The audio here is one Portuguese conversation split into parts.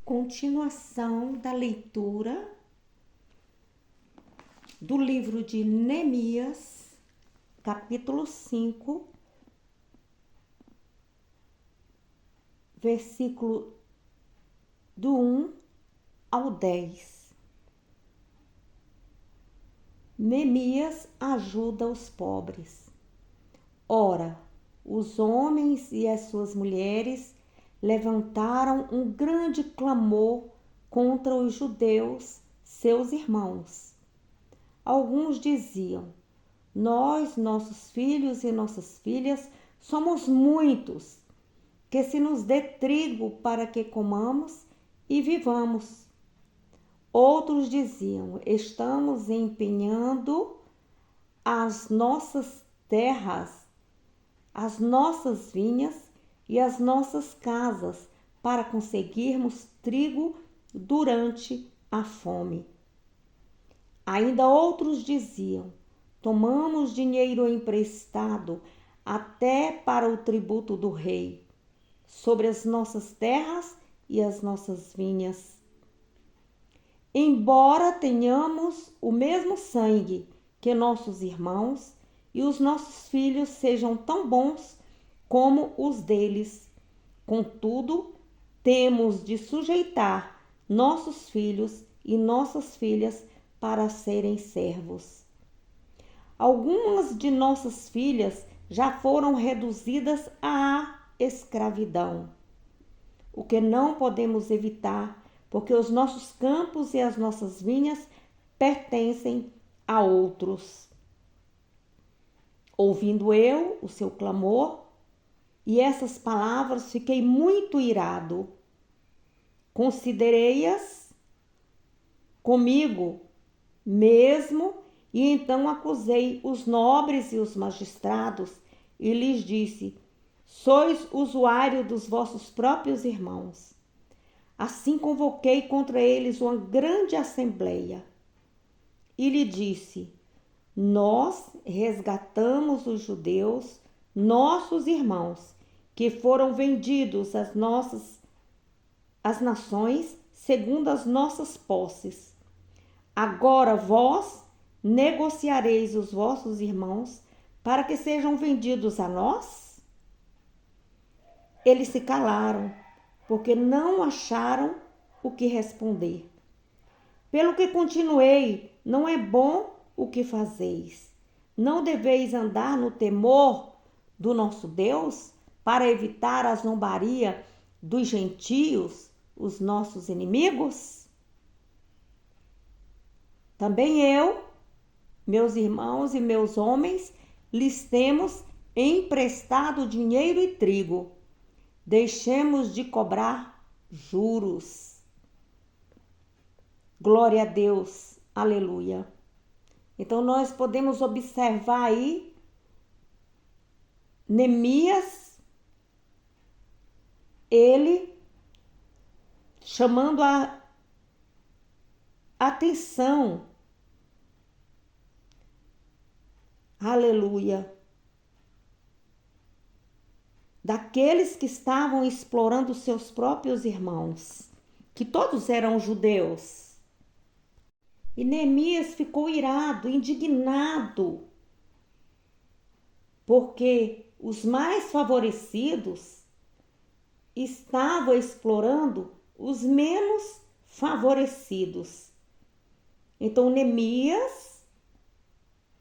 Continuação da leitura do livro de Neemias, capítulo 5, versículo do 1 ao 10. Neemias ajuda os pobres. Ora, os homens e as suas mulheres levantaram um grande clamor contra os judeus, seus irmãos. Alguns diziam: nós, nossos filhos e nossas filhas, somos muitos, que se nos dê trigo para que comamos e vivamos. Outros diziam: estamos empenhando as nossas terras, as nossas vinhas e as nossas casas para conseguirmos trigo durante a fome. Ainda outros diziam: tomamos dinheiro emprestado até para o tributo do rei, sobre as nossas terras e as nossas vinhas. Embora tenhamos o mesmo sangue que nossos irmãos e os nossos filhos sejam tão bons como os deles, contudo, temos de sujeitar nossos filhos e nossas filhas para serem servos. Algumas de nossas filhas já foram reduzidas à escravidão, o que não podemos evitar, porque os nossos campos e as nossas vinhas pertencem a outros. Ouvindo eu o seu clamor e essas palavras, fiquei muito irado. Considerei-as comigo mesmo e então acusei os nobres e os magistrados e lhes disse: sois usuário dos vossos próprios irmãos. Assim convoquei contra eles uma grande assembleia e lhe disse: nós resgatamos os judeus, nossos irmãos, que foram vendidos às nações segundo as nossas posses. Agora vós negociareis os vossos irmãos para que sejam vendidos a nós? Eles se calaram, porque não acharam o que responder. Pelo que continuei: não é bom o que fazeis. Não deveis andar no temor do nosso Deus, para evitar a zombaria dos gentios, os nossos inimigos? Também eu, meus irmãos e meus homens, lhes temos emprestado dinheiro e trigo. Deixemos de cobrar juros. Glória a Deus, aleluia. Então nós podemos observar aí Neemias, ele chamando a atenção, aleluia, daqueles que estavam explorando seus próprios irmãos, que todos eram judeus. E Neemias ficou irado, indignado, porque os mais favorecidos estavam explorando os menos favorecidos. Então Neemias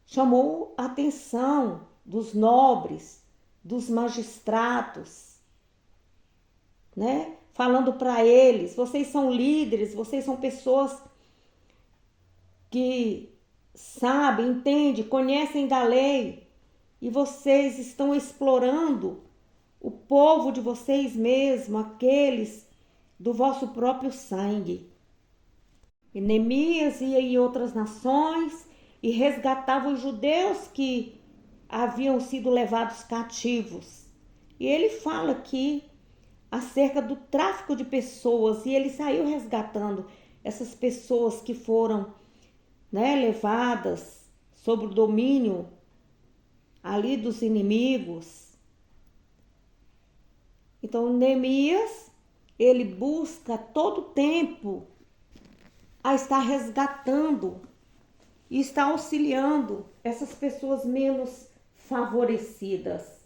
chamou a atenção dos nobres, dos magistrados, né? Falando para eles: vocês são líderes, vocês são pessoas que sabem, entendem, conhecem da lei, e vocês estão explorando o povo de vocês mesmos, aqueles do vosso próprio sangue. E Neemias ia em outras nações e resgatava os judeus que haviam sido levados cativos. E ele fala aqui acerca do tráfico de pessoas, e ele saiu resgatando essas pessoas que foram, levadas sob o domínio ali dos inimigos. Então Neemias ele busca todo tempo a estar resgatando e está auxiliando essas pessoas menos favorecidas.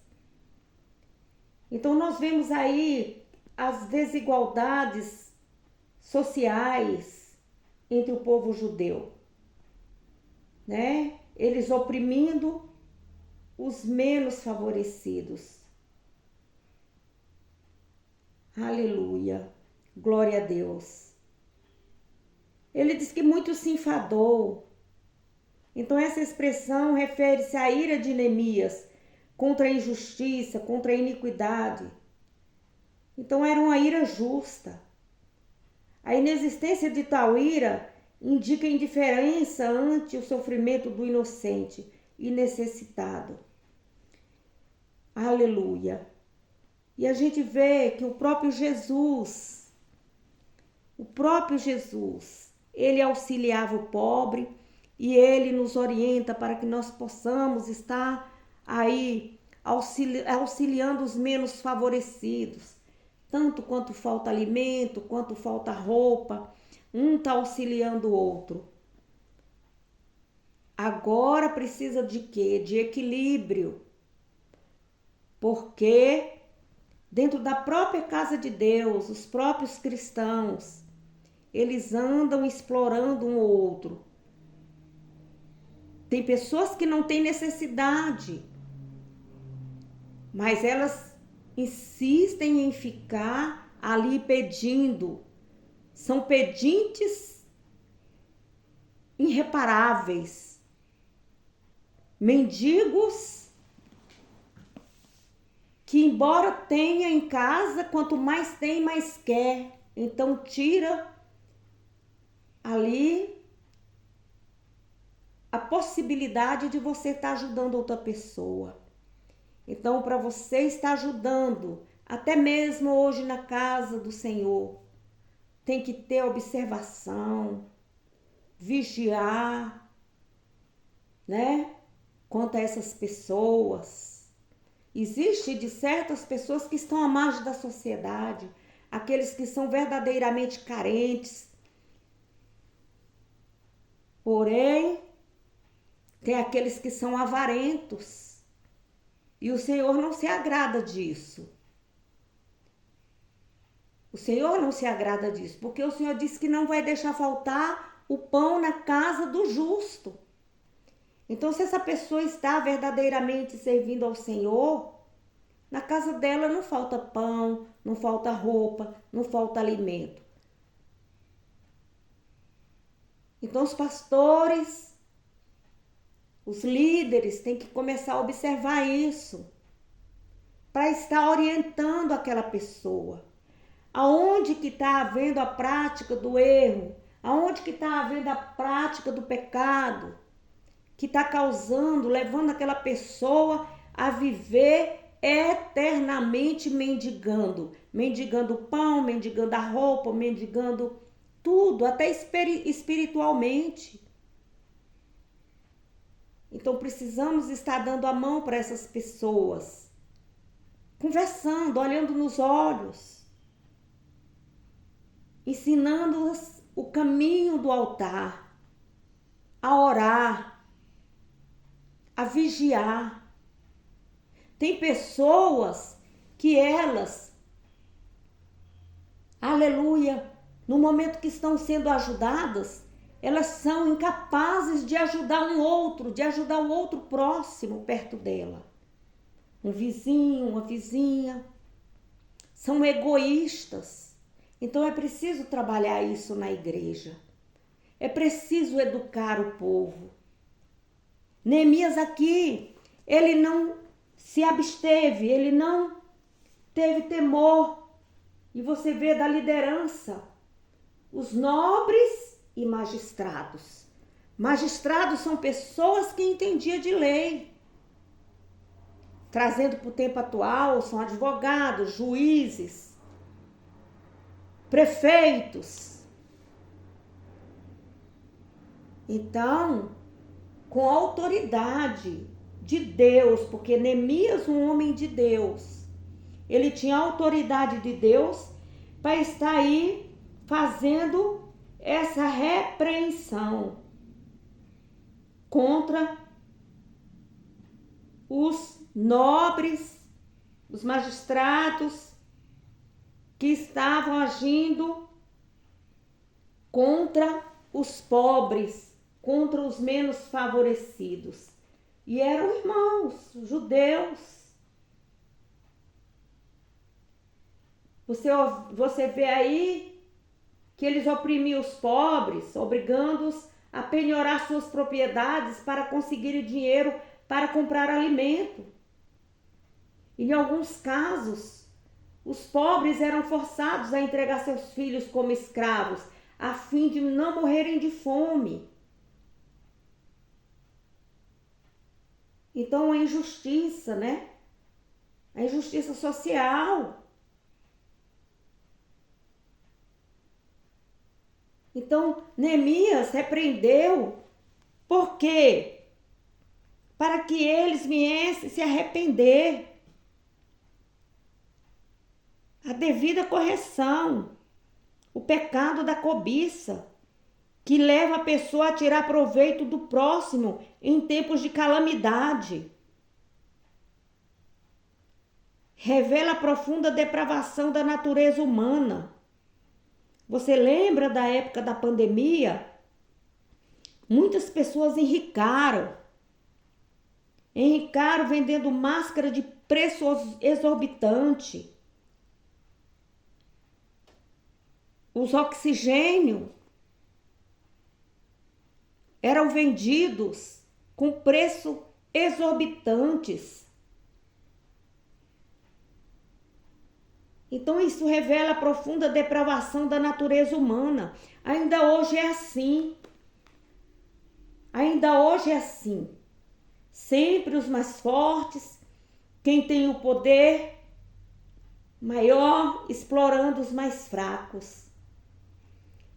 Então nós vemos aí as desigualdades sociais entre o povo judeu, né? Eles oprimindo os menos favorecidos. Aleluia, glória a Deus. Ele diz que muito se enfadou. Então essa expressão refere-se à ira de Neemias contra a injustiça, contra a iniquidade. Então era uma ira justa. A inexistência de tal ira indica indiferença ante o sofrimento do inocente e necessitado. Aleluia. E a gente vê que o próprio Jesus, ele auxiliava o pobre e ele nos orienta para que nós possamos estar aí auxiliando os menos favorecidos, tanto quanto falta alimento, quanto falta roupa, um está auxiliando o outro. Agora precisa de quê? De equilíbrio, porque dentro da própria casa de Deus, os próprios cristãos, eles andam explorando um ou outro. Tem pessoas que não têm necessidade, mas elas insistem em ficar ali pedindo. São pedintes irreparáveis, mendigos que, embora tenha em casa, quanto mais tem, mais quer. Então tira ali a possibilidade de você estar ajudando outra pessoa. Então, para você estar ajudando, até mesmo hoje na casa do Senhor, tem que ter observação, vigiar, né? Quanto a essas pessoas. Existe de certas pessoas que estão à margem da sociedade, aqueles que são verdadeiramente carentes. Porém, tem aqueles que são avarentos. E o Senhor não se agrada disso. O Senhor não se agrada disso, porque o Senhor disse que não vai deixar faltar o pão na casa do justo. Então, se essa pessoa está verdadeiramente servindo ao Senhor, na casa dela não falta pão, não falta roupa, não falta alimento. Então, os pastores, os líderes têm que começar a observar isso, para estar orientando aquela pessoa. Aonde que está havendo a prática do erro? Aonde que está havendo a prática do pecado? Que está causando, levando aquela pessoa a viver eternamente mendigando. Mendigando pão, mendigando a roupa, mendigando tudo, até espiritualmente. Então precisamos estar dando a mão para essas pessoas, conversando, olhando nos olhos, ensinando-as o caminho do altar, a orar, a vigiar. Tem pessoas que elas, aleluia, no momento que estão sendo ajudadas, elas são incapazes de ajudar um outro, de ajudar o outro próximo perto dela. Um vizinho, uma vizinha. São egoístas. Então é preciso trabalhar isso na igreja. É preciso educar o povo. Neemias aqui, ele não se absteve, ele não teve temor. E você vê da liderança, os nobres e magistrados. Magistrados são pessoas que entendiam de lei. Trazendo para o tempo atual, são advogados, juízes, prefeitos. Então, com a autoridade de Deus, porque Neemias, um homem de Deus, ele tinha a autoridade de Deus para estar aí fazendo essa repreensão contra os nobres, os magistrados que estavam agindo contra os pobres, contra os menos favorecidos. E eram irmãos, judeus. Você vê aí que eles oprimiam os pobres, obrigando-os a penhorar suas propriedades para conseguir dinheiro para comprar alimento. Em alguns casos, os pobres eram forçados a entregar seus filhos como escravos, a fim de não morrerem de fome. Então, a injustiça, né? A injustiça social. Então, Neemias repreendeu. Por quê? Para que eles viessem se arrepender. A devida correção. O pecado da cobiça, que leva a pessoa a tirar proveito do próximo em tempos de calamidade. Revela a profunda depravação da natureza humana. Você lembra da época da pandemia? Muitas pessoas enricaram vendendo máscara de preço exorbitante. Os oxigênios eram vendidos com preço exorbitantes. Então isso revela a profunda depravação da natureza humana. Ainda hoje é assim. Ainda hoje é assim. Sempre os mais fortes, quem tem o poder maior, explorando os mais fracos.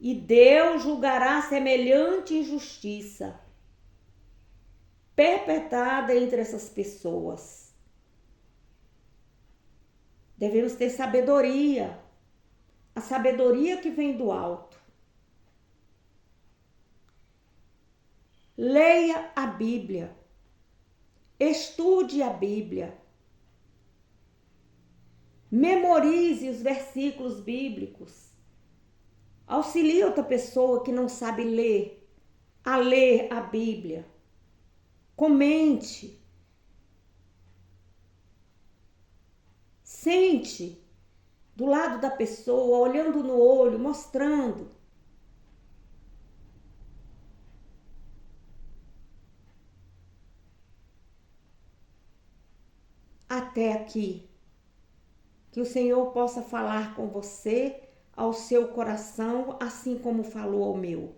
E Deus julgará semelhante injustiça perpetrada entre essas pessoas. Devemos ter sabedoria, a sabedoria que vem do alto. Leia a Bíblia, estude a Bíblia, memorize os versículos bíblicos. Auxilie outra pessoa que não sabe ler a Bíblia. Comente. Sente do lado da pessoa, olhando no olho, mostrando. Até aqui. Que o Senhor possa falar com você, ao seu coração, assim como falou ao meu.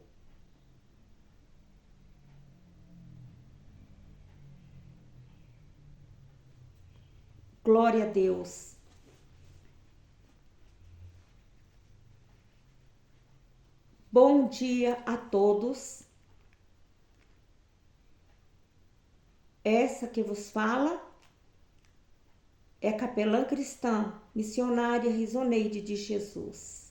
Glória a Deus. Bom dia a todos. Essa que vos fala é a capelã cristã, missionária Risoneide de Jesus.